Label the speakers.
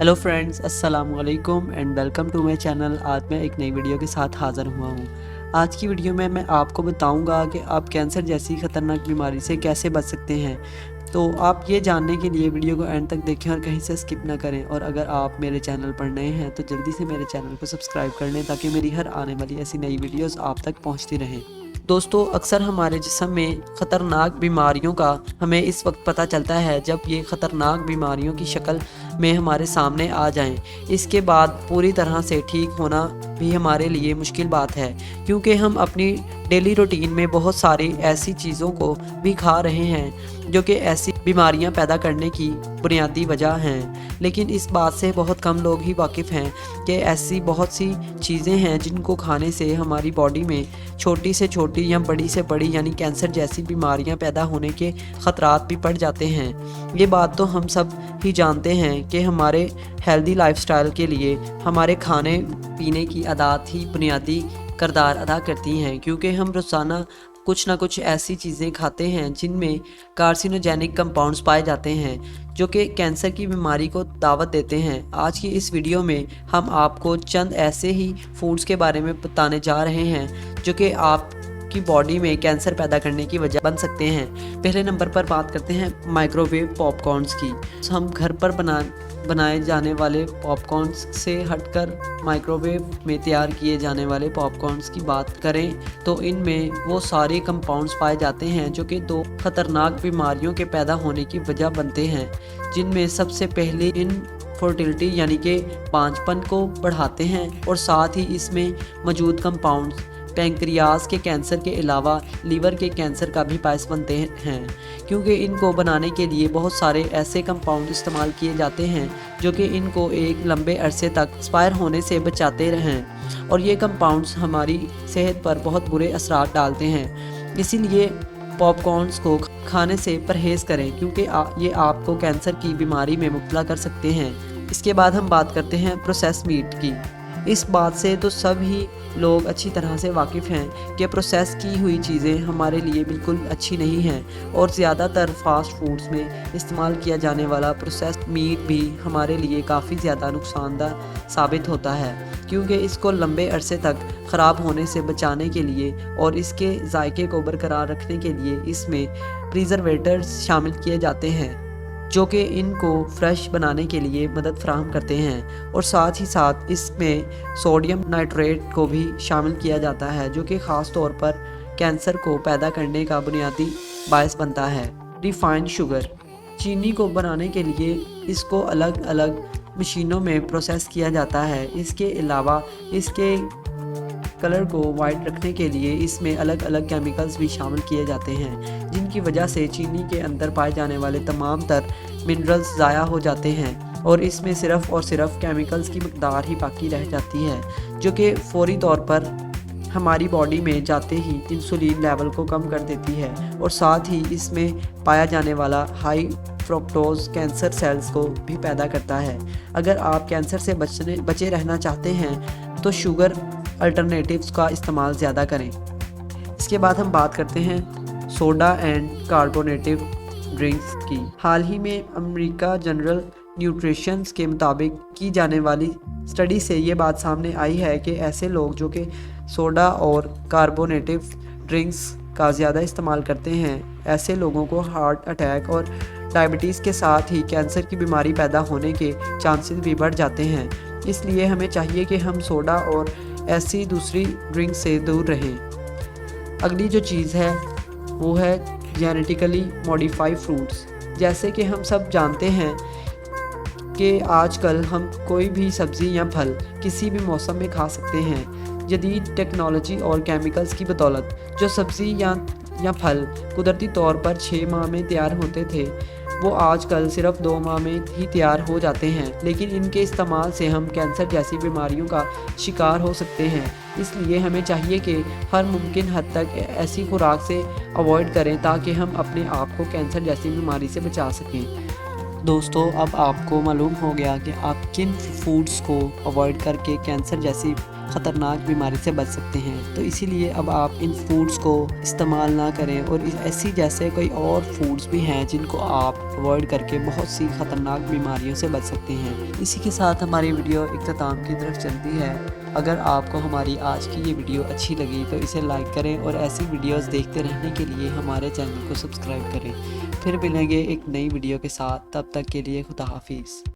Speaker 1: Hello friends, अस्सलाम वालेकुम and welcome to my channel. आज मैं एक नई वीडियो के साथ हाज़िर हुआ हूँ। आज की वीडियो में मैं आपको बताऊँगा कि आप कैंसर जैसी ख़तरनाक बीमारी से कैसे बच सकते हैं। तो आप ये जानने के लिए वीडियो को एंड तक देखें और कहीं से स्किप ना करें। और अगर आप मेरे चैनल पर नए हैं तो जल्दी से मेरे चैनल को सब्सक्राइब कर लें ताकि मेरी हर आने वाली ऐसी नई वीडियोज़ आप तक पहुँचती रहें। दोस्तों, अक्सर हमारे जिस्म में ख़तरनाक बीमारियों का हमें इस वक्त पता चलता है जब ये ख़तरनाक बीमारियों की शक्ल में हमारे सामने आ जाएं। इसके बाद पूरी तरह से ठीक होना भी हमारे लिए मुश्किल बात है, क्योंकि हम अपनी डेली रूटीन में बहुत सारी ऐसी चीज़ों को भी खा रहे हैं जो कि ऐसी बीमारियां पैदा करने की बुनियादी वजह हैं। लेकिन इस बात से बहुत कम लोग ही वाकिफ़ हैं कि ऐसी बहुत सी चीज़ें हैं जिनको खाने से हमारी बॉडी में छोटी से छोटी या बड़ी से बड़ी यानी कैंसर जैसी बीमारियां पैदा होने के ख़तरात भी बढ़ जाते हैं। ये बात तो हम सब ही जानते हैं कि हमारे हेल्दी लाइफस्टाइल के लिए हमारे खाने पीने की आदत ही बुनियादी किरदार अदा करती हैं, क्योंकि हम रोज़ाना कुछ ना कुछ ऐसी चीज़ें खाते हैं जिनमें कार्सिनोजेनिक कंपाउंड्स पाए जाते हैं जो कि कैंसर की बीमारी को दावत देते हैं। आज की इस वीडियो में हम आपको चंद ऐसे ही फूड्स के बारे में बताने जा रहे हैं जो कि आपकी बॉडी में कैंसर पैदा करने की वजह बन सकते हैं। पहले नंबर पर बात करते हैं माइक्रोवेव पॉपकॉर्न्स की। हम घर पर बनाए जाने वाले पॉपकॉर्न्स से हटकर माइक्रोवेव में तैयार किए जाने वाले पॉपकॉर्न्स की बात करें तो इनमें वो सारे कंपाउंड्स पाए जाते हैं जो कि दो खतरनाक बीमारियों के पैदा होने की वजह बनते हैं, जिनमें सबसे पहले इनफर्टिलिटी यानी कि बांझपन को बढ़ाते हैं, और साथ ही इसमें मौजूद कंपाउंड्स पैंक्रियाज के कैंसर के अलावा लीवर के कैंसर का भी बायस बनते हैं, क्योंकि इनको बनाने के लिए बहुत सारे ऐसे कंपाउंड इस्तेमाल किए जाते हैं जो कि इनको एक लंबे अरसे तक एक्सपायर होने से बचाते रहें, और ये कंपाउंड्स हमारी सेहत पर बहुत बुरे असरात डालते हैं। इसीलिए पॉपकॉर्न्स को खाने से परहेज़ करें, क्योंकि ये आपको कैंसर की बीमारी में मुब्तला कर सकते हैं। इसके बाद हम बात करते हैं प्रोसेस मीट की। इस बात से तो सभी लोग अच्छी तरह से वाकिफ़ हैं कि प्रोसेस की हुई चीज़ें हमारे लिए बिल्कुल अच्छी नहीं हैं, और ज़्यादातर फास्ट फूड्स में इस्तेमाल किया जाने वाला प्रोसेस्ड मीट भी हमारे लिए काफ़ी ज़्यादा नुकसानदायक साबित होता है, क्योंकि इसको लंबे अरसे तक ख़राब होने से बचाने के लिए और इसके जायके को बरकरार रखने के लिए इसमें प्रिजर्वेटर्स शामिल किए जाते हैं जो कि इनको फ्रेश बनाने के लिए मदद फराहम करते हैं, और साथ ही साथ इसमें सोडियम नाइट्रेट को भी शामिल किया जाता है जो कि ख़ास तौर पर कैंसर को पैदा करने का बुनियादी बायस बनता है। रिफाइंड शुगर, चीनी को बनाने के लिए इसको अलग अलग मशीनों में प्रोसेस किया जाता है। इसके अलावा इसके कलर को वाइट रखने के लिए इसमें अलग अलग केमिकल्स भी शामिल किए जाते हैं, जिनकी वजह से चीनी के अंदर पाए जाने वाले तमाम तर मिनरल्स ज़ाया हो जाते हैं, और इसमें सिर्फ़ और सिर्फ केमिकल्स की मकदार ही बाकी रह जाती है जो कि फौरी तौर पर हमारी बॉडी में जाते ही इंसुलिन लेवल को कम कर देती है, और साथ ही इसमें पाया जाने वाला हाई फ्रुक्टोज कैंसर सेल्स को भी पैदा करता है। अगर आप कैंसर से बचे रहना चाहते हैं तो शुगर अल्टरनेटिव्स का इस्तेमाल ज़्यादा करें। इसके बाद हम बात करते हैं सोडा एंड कार्बोनेटिव ड्रिंक्स की। हाल ही में अमेरिका जनरल न्यूट्रिशन के मुताबिक की जाने वाली स्टडी से ये बात सामने आई है कि ऐसे लोग जो कि सोडा और कार्बोनेटिव ड्रिंक्स का ज़्यादा इस्तेमाल करते हैं, ऐसे लोगों को हार्ट अटैक और डायबिटीज़ के साथ ही कैंसर की बीमारी पैदा होने के चांसेस भी बढ़ जाते हैं। इसलिए हमें चाहिए कि हम सोडा और ऐसी दूसरी ड्रिंक से दूर रहें। अगली जो चीज़ है वो है जेनेटिकली मॉडिफाइड फ्रूट्स। जैसे कि हम सब जानते हैं कि आजकल हम कोई भी सब्ज़ी या फल किसी भी मौसम में खा सकते हैं। जदीद टेक्नोलॉजी और केमिकल्स की बदौलत जो सब्ज़ी या फल कुदरती तौर पर 6 माह में तैयार होते थे, वो आजकल सिर्फ 2 माह में ही तैयार हो जाते हैं। लेकिन इनके इस्तेमाल से हम कैंसर जैसी बीमारियों का शिकार हो सकते हैं। इसलिए हमें चाहिए कि हर मुमकिन हद तक ऐसी खुराक से अवॉइड करें ताकि हम अपने आप को कैंसर जैसी बीमारी से बचा सकें। दोस्तों, अब आपको मालूम हो गया कि आप किन फूड्स को अवॉइड करके कैंसर जैसी ख़तरनाक बीमारी से बच सकते हैं। तो इसीलिए अब आप इन फूड्स को इस्तेमाल ना करें और ऐसी जैसे कोई और फूड्स भी हैं जिनको आप अवॉइड करके बहुत सी ख़तरनाक बीमारियों से बच सकते हैं। इसी के साथ हमारी वीडियो इख्तिताम की तरफ चलती है। अगर आपको हमारी आज की ये वीडियो अच्छी लगी तो इसे लाइक करें और ऐसी वीडियोस देखते रहने के लिए हमारे चैनल को सब्सक्राइब करें। फिर मिलेंगे एक नई वीडियो के साथ, तब तक के लिए खुदा हाफिज़।